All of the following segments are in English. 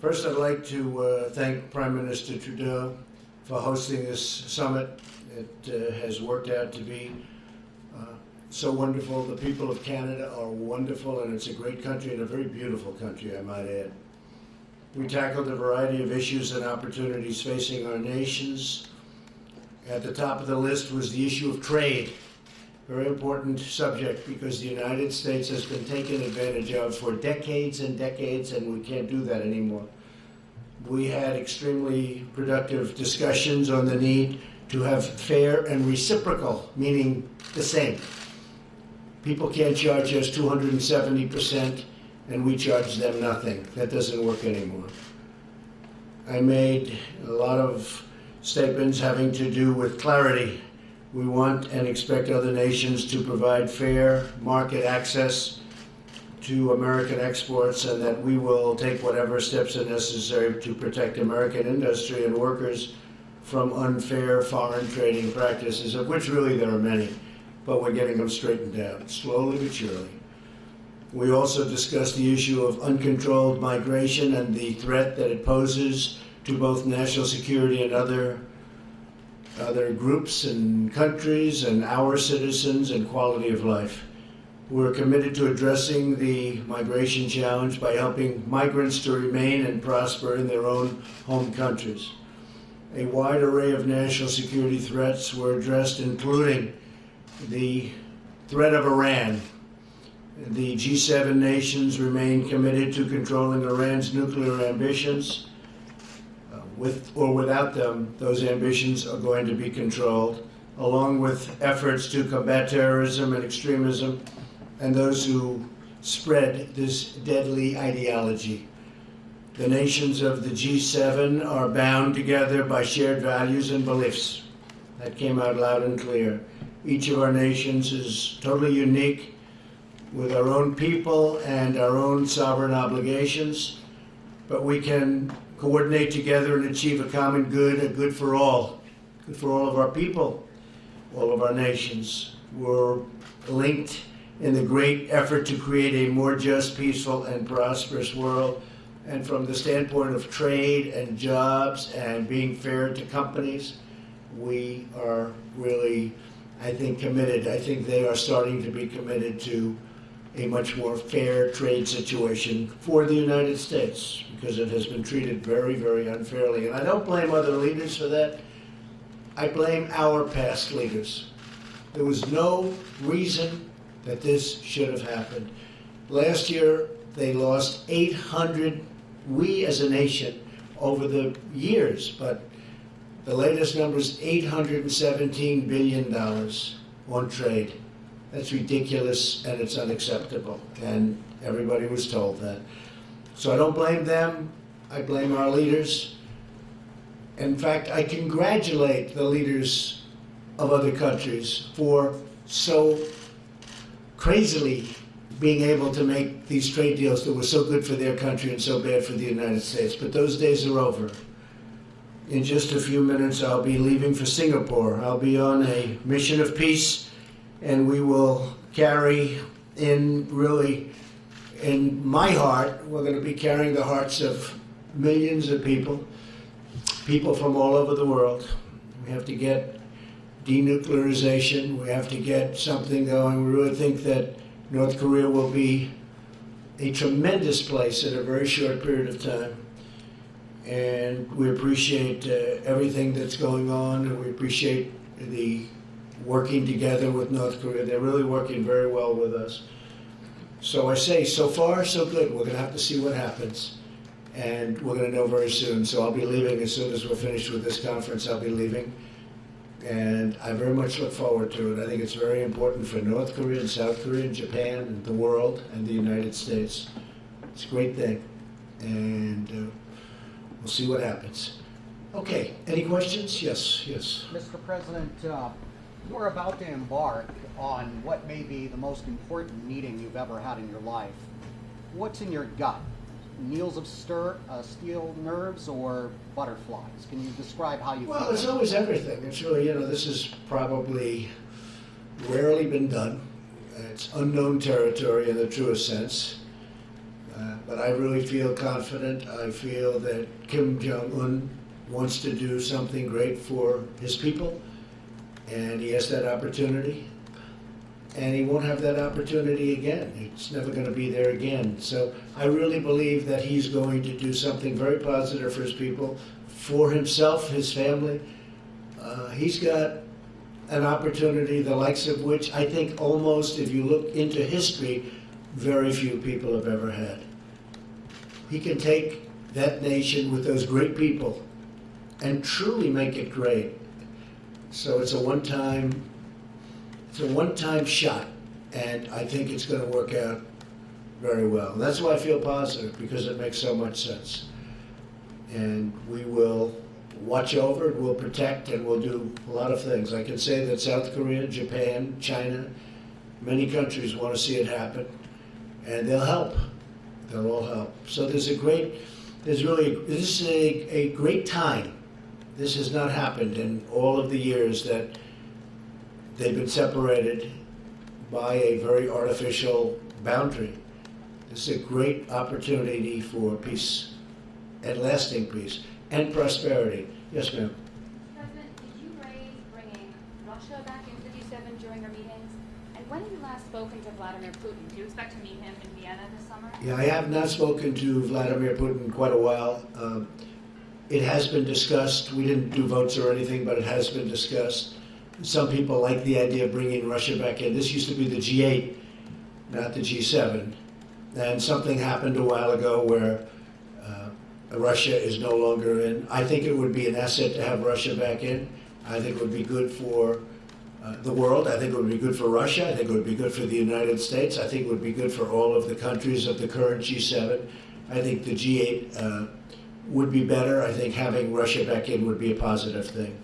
First, I'd like to thank Prime Minister Trudeau for hosting this summit. It has worked out to be so wonderful. The people of Canada are wonderful, and it's a great country and a very beautiful country, I might add. We tackled a variety of issues and opportunities facing our nations. At the top of the list was the issue of trade. Very important subject because the United States has been taken advantage of for decades and decades, and we can't do that anymore. We had extremely productive discussions on the need to have fair and reciprocal, meaning the same. People can't charge us 270% and we charge them nothing. That doesn't work anymore. I made a lot of statements having to do with clarity. We want and expect other nations to provide fair market access to American exports, and that we will take whatever steps are necessary to protect American industry and workers from unfair foreign trading practices, of which really there are many, but we're getting them straightened out, slowly but surely. We also discussed the issue of uncontrolled migration and the threat that it poses to both national security and other groups and countries and our citizens and quality of life. We're committed to addressing the migration challenge by helping migrants to remain and prosper in their own home countries. A wide array of national security threats were addressed, including the threat of Iran. The G7 nations remain committed to controlling Iran's nuclear ambitions. With or without them, those ambitions are going to be controlled, along with efforts to combat terrorism and extremism and those who spread this deadly ideology. The nations of the G7 are bound together by shared values and beliefs. That came out loud and clear. Each of our nations is totally unique with our own people and our own sovereign obligations, but we can coordinate together and achieve a common good, a good for all of our people, all of our nations. We're linked in the great effort to create a more just, peaceful, and prosperous world. And from the standpoint of trade and jobs and being fair to companies, we are really, I think, committed. I think they are starting to be committed to a much more fair trade situation for the United States, because it has been treated very, very unfairly. And I don't blame other leaders for that. I blame our past leaders. There was no reason that this should have happened. Last year, they lost 800, we as a nation, over the years, but the latest number is $817 billion on trade. That's ridiculous and it's unacceptable, and everybody was told that. So I don't blame them, I blame our leaders. In fact, I congratulate the leaders of other countries for so crazily being able to make these trade deals that were so good for their country and so bad for the United States. But those days are over. In just a few minutes, I'll be leaving for Singapore. I'll be on a mission of peace, and we will carry in my heart, we're going to be carrying the hearts of millions of people from all over the world. We have to get denuclearization. We have to get something going. We really think that North Korea will be a tremendous place in a very short period of time. And we appreciate everything that's going on, and we appreciate the working together with North Korea. They're really working very well with us. So I say, so far, so good. We're going to have to see what happens, and we're going to know very soon. So I'll be leaving as soon as we're finished with this conference. I'll be leaving, and I very much look forward to it. I think it's very important for North Korea and South Korea and Japan and the world and the United States. It's a great thing, and we'll see what happens. Okay, any questions? Yes. Mr. President, you're about to embark on what may be the most important meeting you've ever had in your life. What's in your gut? Needles of steel nerves or butterflies? Can you describe how you feel? Well, there's always everything. It's really, this is probably rarely been done. It's unknown territory in the truest sense. but I really feel confident. I feel that Kim Jong Un wants to do something great for his people, and he has that opportunity. And he won't have that opportunity again. It's never going to be there again. So I really believe that he's going to do something very positive for his people, for himself, his family. He's got an opportunity the likes of which I think almost, if you look into history, very few people have ever had. He can take that nation with those great people and truly make it great. So it's a one-time shot, and I think it's going to work out very well. And that's why I feel positive, because it makes so much sense. And we will watch over it, we'll protect, and we'll do a lot of things. I can say that South Korea, Japan, China, many countries want to see it happen, and they'll help. They'll all help. So this is a great time. This has not happened in all of the years that they've been separated by a very artificial boundary. This is a great opportunity for peace, and lasting peace, and prosperity. Yes, ma'am. President, did you raise bringing Russia back into the G7 during your meetings? And when have you last spoken to Vladimir Putin? Do you expect to meet him in Vienna this summer? Yeah, I have not spoken to Vladimir Putin in quite a while. It has been discussed. We didn't do votes or anything, but it has been discussed. Some people like the idea of bringing Russia back in. This used to be the G8, not the G7. And something happened a while ago where Russia is no longer in. I think it would be an asset to have Russia back in. I think it would be good for the world. I think it would be good for Russia. I think it would be good for the United States. I think it would be good for all of the countries of the current G7. I think the G8 would be better. I think having Russia back in would be a positive thing.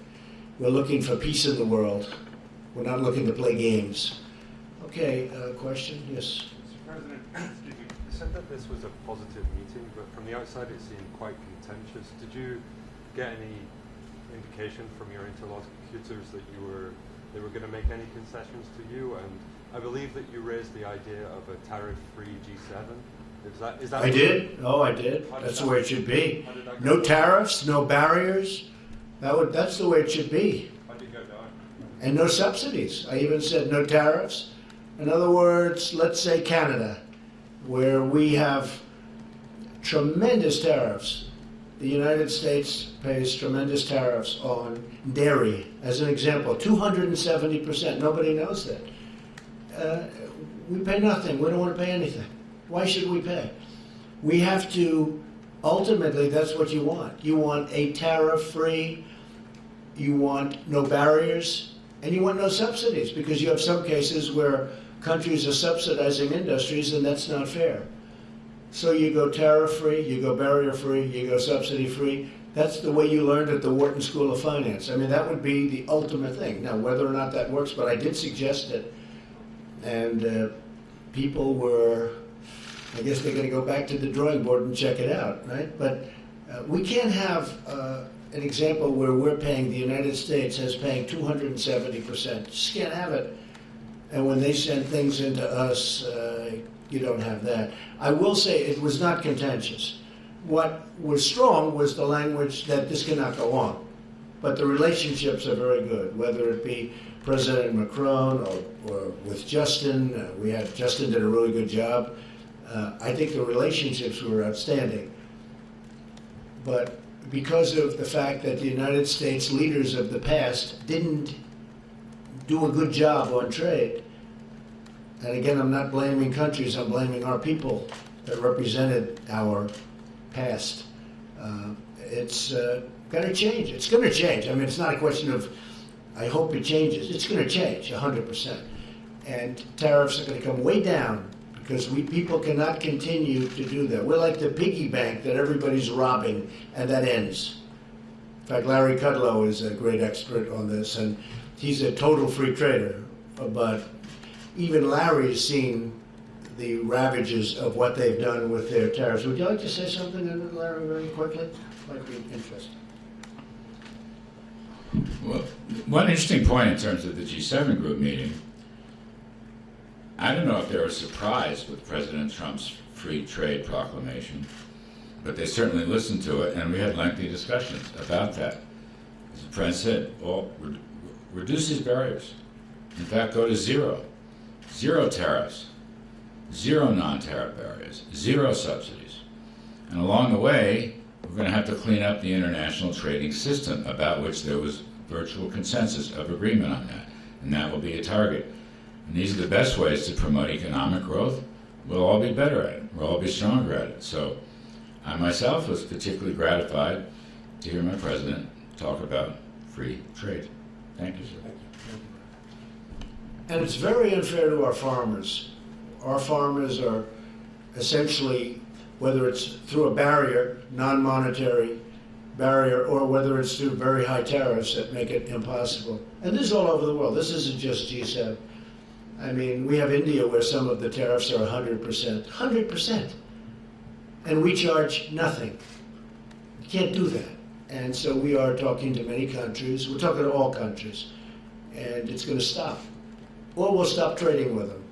We're looking for peace in the world. We're not looking to play games. Okay, question? Yes. Mr. President, excuse me. You said that this was a positive meeting, but from the outside it seemed quite contentious. Did you get any indication from your interlocutors that they were going to make any concessions to you? And I believe that you raised the idea of a tariff-free G7. Is that I did. Oh, I did. That's the way it should be. No tariffs, no barriers. That's the way it should be. How did it go down? And no subsidies. I even said no tariffs. In other words, let's say Canada, where we have tremendous tariffs. The United States pays tremendous tariffs on dairy, as an example, 270%. Nobody knows that. We pay nothing. We don't want to pay anything. Why should we pay? We have to, ultimately, that's what you want. You want a tariff-free, you want no barriers, and you want no subsidies, because you have some cases where countries are subsidizing industries, and that's not fair. So you go tariff-free, you go barrier-free, you go subsidy-free. That's the way you learned at the Wharton School of Finance. I mean, that would be the ultimate thing. Now, whether or not that works, but I did suggest it, and people were, I guess they're going to go back to the drawing board and check it out, right? But we can't have an example where we're paying, the United States is paying 270%. Just can't have it. And when they send things into us, you don't have that. I will say it was not contentious. What was strong was the language that this cannot go on. But the relationships are very good, whether it be President Macron or with Justin. Justin did a really good job. I think the relationships were outstanding. But because of the fact that the United States leaders of the past didn't do a good job on trade, and again, I'm not blaming countries, I'm blaming our people that represented our past. It's got to change. It's going to change. I mean, it's not a question of, I hope it changes. It's going to change 100%. And tariffs are going to come way down, because people cannot continue to do that. We're like the piggy bank that everybody's robbing, and that ends. In fact, Larry Kudlow is a great expert on this, and he's a total free trader. But even Larry's seen the ravages of what they've done with their tariffs. Would you like to say something, Larry, very quickly? Might be interesting. Well, one interesting point in terms of the G7 group meeting, I don't know if they were surprised with President Trump's free trade proclamation, but they certainly listened to it, and we had lengthy discussions about that. As the President said, well, reduce these barriers. In fact, go to zero. Zero tariffs, zero non-tariff barriers, zero subsidies. And along the way, we're going to have to clean up the international trading system, about which there was virtual consensus of agreement on that. And that will be a target. And these are the best ways to promote economic growth. We'll all be better at it. We'll all be stronger at it. So I myself was particularly gratified to hear my president talk about free trade. Thank you, sir. And it's very unfair to our farmers. Our farmers are essentially, whether it's through a barrier, non-monetary barrier, or whether it's through very high tariffs that make it impossible. And this is all over the world. This isn't just G7. I mean, we have India where some of the tariffs are 100%. 100%. And we charge nothing. You can't do that. And so we are talking to many countries. We're talking to all countries. And it's going to stop. Or we'll stop trading with them.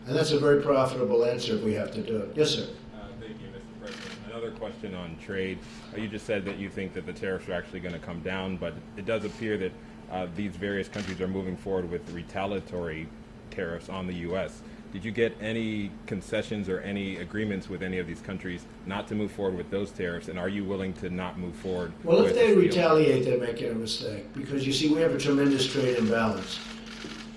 And that's a very profitable answer if we have to do it. Yes, sir. Thank you, Mr. President. Another question on trade. You just said that you think that the tariffs are actually going to come down, but it does appear that these various countries are moving forward with retaliatory tariffs on the U.S. Did you get any concessions or any agreements with any of these countries not to move forward with those tariffs, and are you willing to not move forward? Well, if with they this deal? retaliate, they're making a mistake. Because you see, we have a tremendous trade imbalance.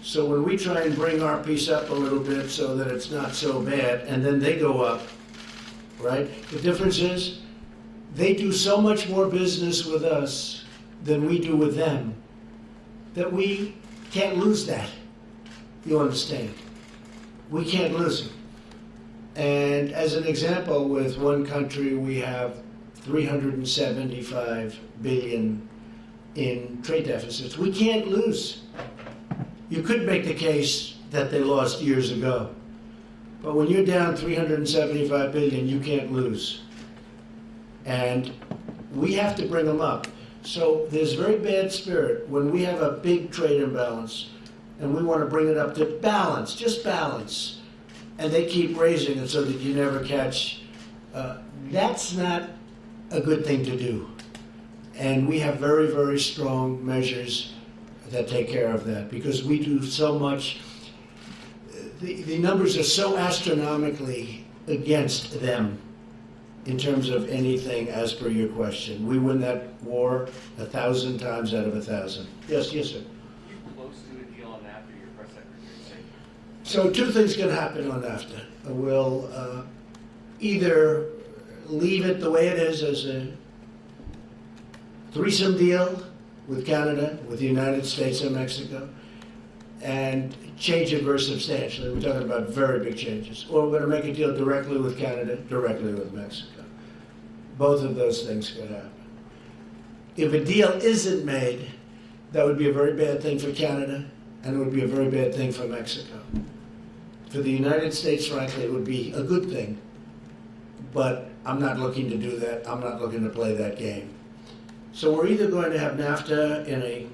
So when we try and bring our piece up a little bit so that it's not so bad, and then they go up, right? The difference is they do so much more business with us than we do with them that we can't lose that. You understand? We can't lose it. And as an example, with one country, we have $375 billion in trade deficits. We can't lose. You could make the case that they lost years ago. But when you're down $375 billion, you can't lose. And we have to bring them up. So there's very bad spirit when we have a big trade imbalance and we want to bring it up to balance, just balance. And they keep raising it so that you never catch. That's not a good thing to do. And we have very, very strong measures that take care of that, because we do so much. The numbers are so astronomically against them in terms of anything as per your question. We win that war 1,000 times out of 1,000. Yes, yes, sir. Are you close to a deal on NAFTA, your press secretary said? So two things can happen on NAFTA. We'll either leave it the way it is as a threesome deal with Canada, with the United States and Mexico, and change it very substantially. We're talking about very big changes. Or we're going to make a deal directly with Canada, directly with Mexico. Both of those things could happen. If a deal isn't made, that would be a very bad thing for Canada, and it would be a very bad thing for Mexico. For the United States, frankly, it would be a good thing. But I'm not looking to do that. I'm not looking to play that game. So we're either going to have NAFTA in a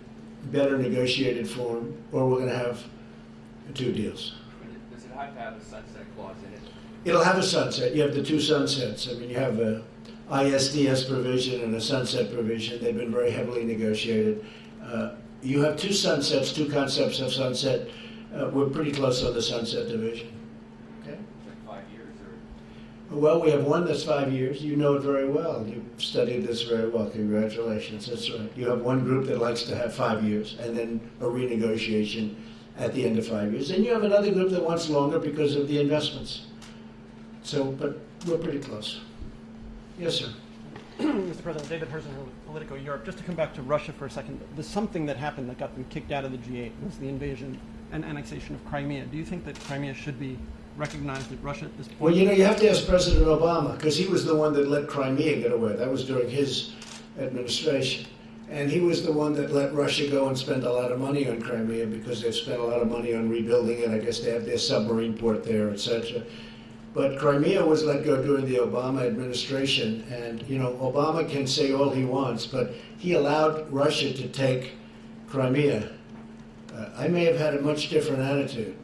better negotiated form, or we're going to have two deals. Does it have to have a sunset clause in it? It'll have a sunset. You have the two sunsets. I mean, you have a ISDS provision and a sunset provision. They've been very heavily negotiated. You have two sunsets, two concepts of sunset. We're pretty close on the sunset division. Okay. Like 5 years or? Well, we have one that's 5 years. You know it very well. You've studied this very well. Congratulations. That's right. You have one group that likes to have 5 years and then a renegotiation at the end of 5 years. And you have another group that wants longer because of the investments. So, but we're pretty close. Yes, sir. Mr. President, David Herzen here with Politico Europe. Just to come back to Russia for a second, there's something that happened that got them kicked out of the G8 was the invasion and annexation of Crimea. Do you think that Crimea should be recognized at Russia at this point? Well, you know, you have to ask President Obama, because he was the one that let Crimea get away. That was during his administration. And he was the one that let Russia go and spend a lot of money on Crimea, because they've spent a lot of money on rebuilding it. I guess they have their submarine port there, etc. But Crimea was let go during the Obama administration. And, you know, Obama can say all he wants, but he allowed Russia to take Crimea. I may have had a much different attitude,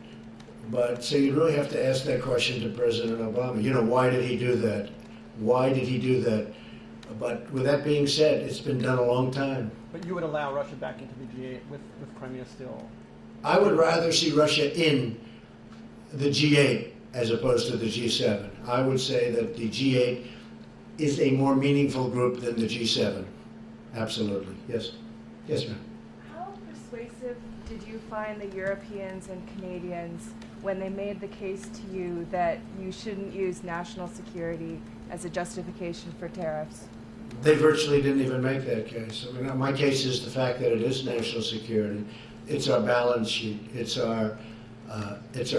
But so you really have to ask that question to President Obama. You know, why did he do that? Why did he do that? But with that being said, it's been done a long time. But you would allow Russia back into the G8 with Crimea still? I would rather see Russia in the G8 as opposed to the G7. I would say that the G8 is a more meaningful group than the G7. Absolutely. Yes. Yes, ma'am. How persuasive did you find the Europeans and Canadians when they made the case to you that you shouldn't use national security as a justification for tariffs? They virtually didn't even make that case. I mean, my case is the fact that it is national security. It's our balance sheet. It's our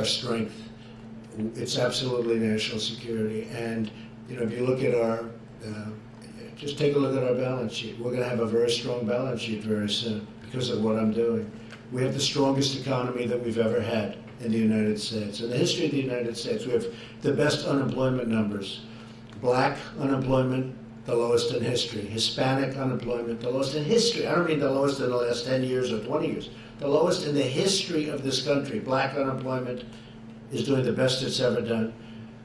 strength. It's absolutely national security. And you know, if you look at our, just take a look at our balance sheet. We're going to have a very strong balance sheet very soon because of what I'm doing. We have the strongest economy that we've ever had in the United States. In the history of the United States, we have the best unemployment numbers. Black unemployment, the lowest in history. Hispanic unemployment, the lowest in history. I don't mean the lowest in the last 10 years or 20 years. The lowest in the history of this country. Black unemployment is doing the best it's ever done.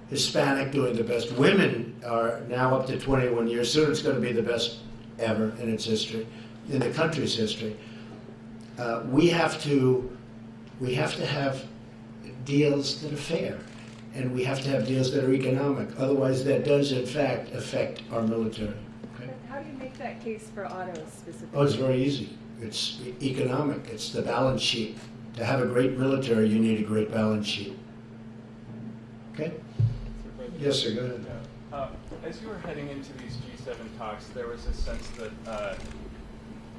Hispanic doing the best. Women are now up to 21 years. Soon it's going to be the best ever in its history, in the country's history. We have to have deals that are fair, and we have to have deals that are economic. Otherwise, that does in fact affect our military. Okay? But how do you make that case for autos specifically? Oh, it's very easy. It's economic. It's the balance sheet. To have a great military, you need a great balance sheet. Okay? Yes, sir. Go ahead. As you were heading into these G7 talks, there was a sense that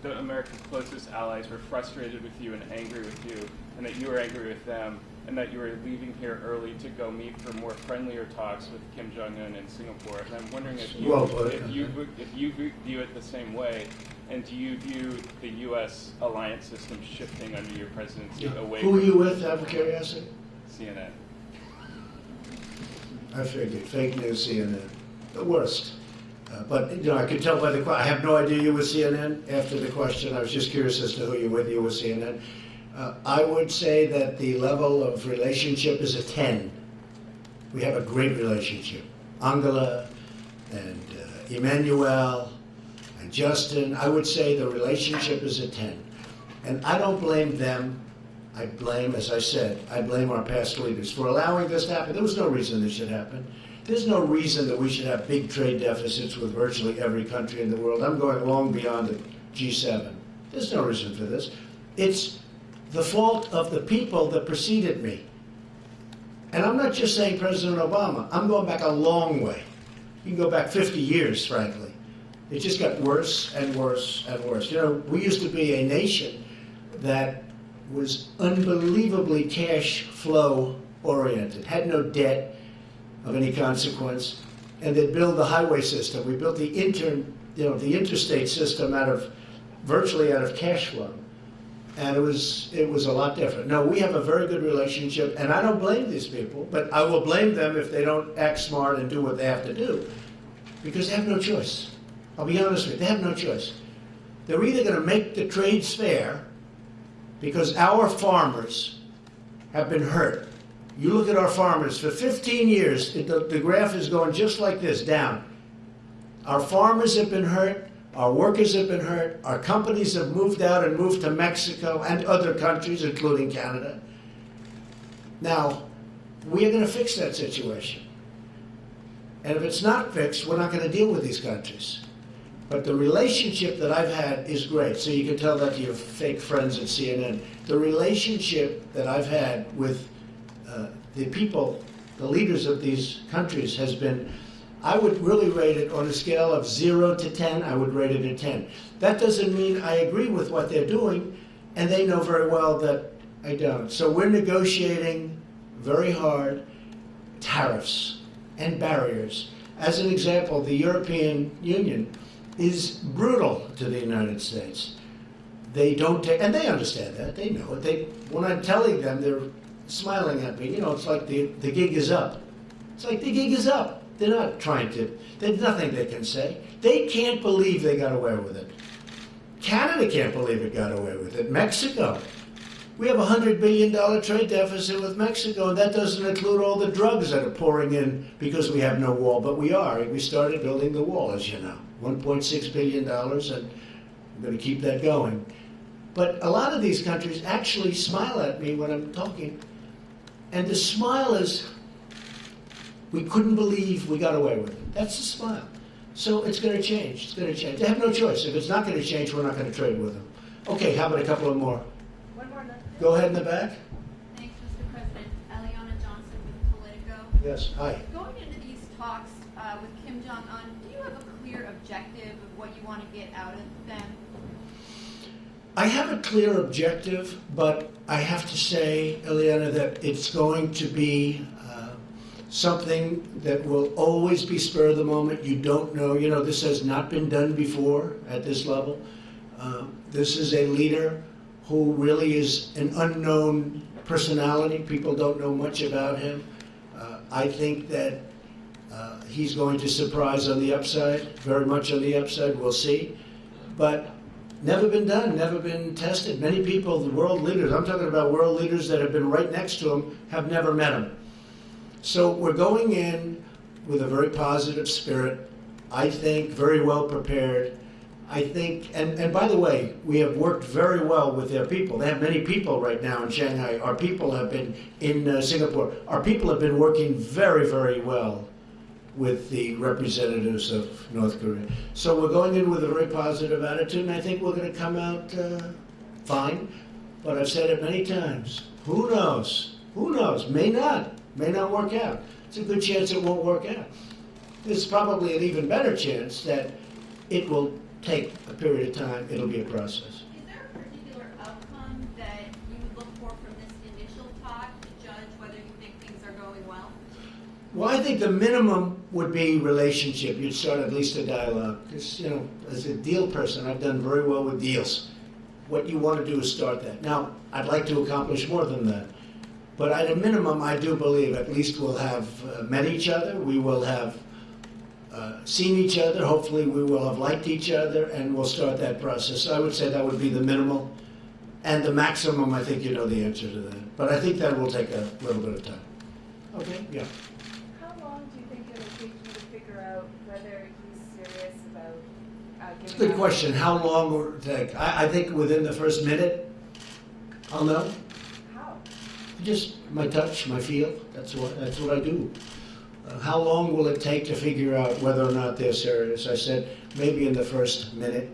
the America's closest allies were frustrated with you and angry with you, and that you were angry with them, and that you were leaving here early to go meet for more friendlier talks with Kim Jong Un in Singapore. And I'm wondering if you view it the same way, and do you view the U.S. alliance system shifting under your presidency away Who from are you with, out of curiosity? CNN? I figured. Fake news CNN. The worst. But, you know, I could tell by the question. I have no idea you were CNN after the question. I was just curious as to who you're with. You were CNN. I would say that the level of relationship is a 10. We have a great relationship. Angela and Emmanuel and Justin, I would say the relationship is a 10. And I don't blame them. I blame, as I said, I blame our past leaders for allowing this to happen. There was no reason this should happen. There's no reason that we should have big trade deficits with virtually every country in the world. I'm going long beyond the G7. There's no reason for this. It's the fault of the people that preceded me. And I'm not just saying President Obama. I'm going back a long way. You can go back 50 years, frankly. It just got worse and worse and worse. You know, we used to be a nation that was unbelievably cash flow oriented, had no debt of any consequence, and they'd build the highway system. We built the interstate system virtually out of cash flow. And it was a lot different. No, we have a very good relationship, and I don't blame these people, but I will blame them if they don't act smart and do what they have to do, because they have no choice. I'll be honest with you, they have no choice. They're either going to make the trades fair, because our farmers have been hurt. You look at our farmers, for 15 years, the graph is going just like this, down. Our farmers have been hurt. Our workers have been hurt. Our companies have moved out and moved to Mexico and other countries, including Canada. Now, we are going to fix that situation. And if it's not fixed, we're not going to deal with these countries. But the relationship that I've had is great. So you can tell that to your fake friends at CNN. The relationship that I've had with the people, the leaders of these countries has been, I would really rate it on a scale of 0 to 10, I would rate it a 10. That doesn't mean I agree with what they're doing, and they know very well that I don't. So we're negotiating very hard tariffs and barriers. As an example, the European Union is brutal to the United States. They don't take, and they understand that, they know it. When I'm telling them, they're smiling at me. You know, it's like the gig is up. It's like the gig is up. They're not trying to, there's nothing they can say. They can't believe they got away with it. Canada can't believe it got away with it. Mexico. We have a $100 billion trade deficit with Mexico, and that doesn't include all the drugs that are pouring in because we have no wall. But we are. We started building the wall, as you know, $1.6 billion, and we're going to keep that going. But a lot of these countries actually smile at me when I'm talking, and the smile is, we couldn't believe we got away with it. That's the smile. So it's going to change. It's going to change. They have no choice. If it's not going to change, we're not going to trade with them. Okay, how about a couple of more? One more. Go ahead in the back. Thanks, Mr. President. Eliana Johnson with Politico. Yes, hi. Going into these talks with Kim Jong Un, do you have a clear objective of what you want to get out of them? I have a clear objective, but I have to say, Eliana, that it's going to be something that will always be spur of the moment. You don't know. You know, this has not been done before at this level. This is a leader who really is an unknown personality. People don't know much about him. I think that he's going to surprise on the upside, very much on the upside. We'll see. But never been done, never been tested. Many people, the world leaders, I'm talking about world leaders that have been right next to him, have never met him. So we're going in with a very positive spirit, I think, very well prepared. I think, and by the way, we have worked very well with their people. They have many people right now in Shanghai. Our people have been in Singapore. Our people have been working very, very well with the representatives of North Korea. So we're going in with a very positive attitude, and I think we're going to come out fine. But I've said it many times. Who knows? Who knows? May not work out. It's a good chance it won't work out. There's probably an even better chance that it will take a period of time. It'll be a process. Is there a particular outcome that you would look for from this initial talk to judge whether you think things are going well? Well, I think the minimum would be relationship. You'd start at least a dialogue. Because, you know, as a deal person, I've done very well with deals. What you want to do is start that. Now, I'd like to accomplish more than that. But at a minimum, I do believe at least we'll have met each other. We will have seen each other. Hopefully, we will have liked each other, and we'll start that process. So I would say that would be the minimal. And the maximum, I think you know the answer to that. But I think that will take a little bit of time. Okay? Yeah. How long do you think it'll take you to figure out whether he's serious about giving Good up? question. How long will it take? I think within the first minute, I'll know. How? Just my touch, my feel. That's what I do. How long will it take to figure out whether or not they're serious? I said maybe in the first minute.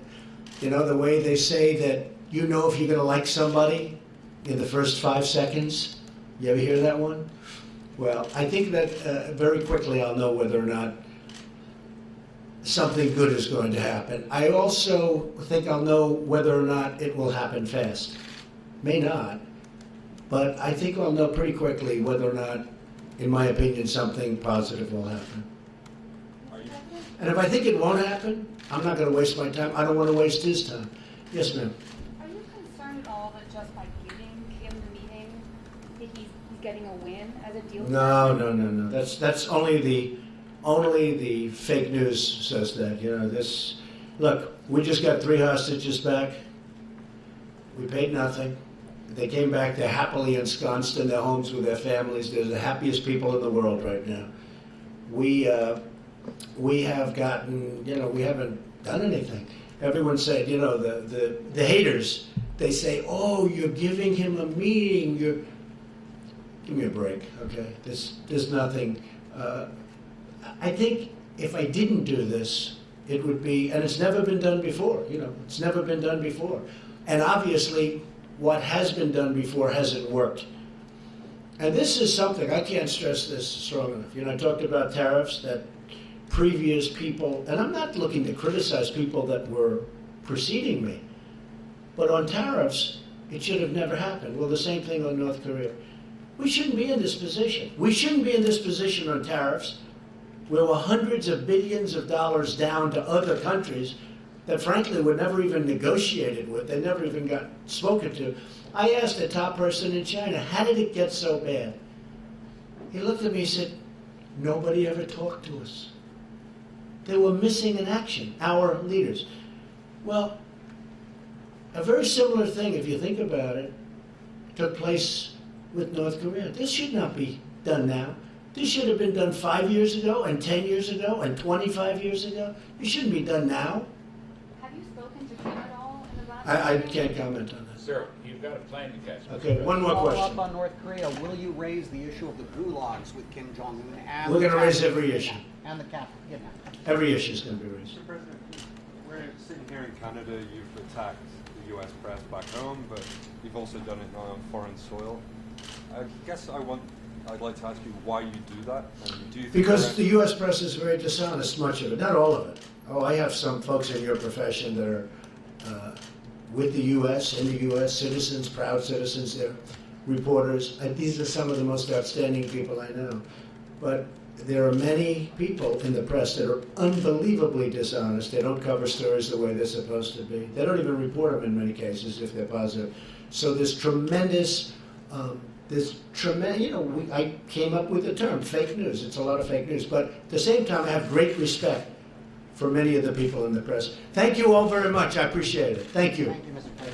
You know, the way they say that you know if you're going to like somebody in the first 5 seconds. You ever hear that one? Well, I think that very quickly I'll know whether or not something good is going to happen. I also think I'll know whether or not it will happen fast. May not, but I think I'll know pretty quickly whether or not, in my opinion, something positive will happen. And if I think it won't happen, I'm not going to waste my time. I don't want to waste his time. Yes, ma'am. Are you concerned at all that just by giving Kim the meeting, that he's getting a win as a deal? No. That's only the fake news says that. You know, this. Look, we just got 3 hostages back. We paid nothing. They came back. They're happily ensconced in their homes with their families. They're the happiest people in the world right now. We have gotten. You know, we haven't done anything. Everyone said, you know, the haters. They say, oh, you're giving him a meeting. Give me a break, okay? There's nothing. I think if I didn't do this, it would be, and it's never been done before, you know, it's never been done before. And obviously, what has been done before hasn't worked. And this is something, I can't stress this strong enough. You know, I talked about tariffs that previous people, and I'm not looking to criticize people that were preceding me, but on tariffs, it should have never happened. Well, the same thing on North Korea. We shouldn't be in this position. We shouldn't be in this position on tariffs where we're hundreds of billions of dollars down to other countries that frankly were never even negotiated with. They never even got spoken to. I asked a top person in China, how did it get so bad? He looked at me and said, nobody ever talked to us. They were missing in action, our leaders. Well, a very similar thing, if you think about it, took place with North Korea. This should not be done now. This should have been done 5 years ago, and 10 years ago, and 25 years ago. It shouldn't be done now. Have you spoken to Kim at all in the last I year? can't comment on that. Sir, you've got a plan to catch. Okay, one more Follow question. up on North Korea. Will you raise the issue of the gulags with Kim Jong Un and We're the gonna raise Catholic every kidnap- issue. and the Catholic kidnapping? Every issue is going to be raised. Mr. President, we're sitting here in Canada, you've attacked the US press back home, but you've also done it now on foreign soil. I guess I'd like to ask you why you do that. And do you think Because the U.S. press is very dishonest, much of it, not all of it. Oh, I have some folks in your profession that are with the U.S., in the U.S., citizens, proud citizens, they're reporters. These are some of the most outstanding people I know. But there are many people in the press that are unbelievably dishonest. They don't cover stories the way they're supposed to be. They don't even report them in many cases if they're positive. So there's tremendous, I came up with the term, fake news. It's a lot of fake news. But at the same time, I have great respect for many of the people in the press. Thank you all very much. I appreciate it. Thank you. Thank you, Mr. President.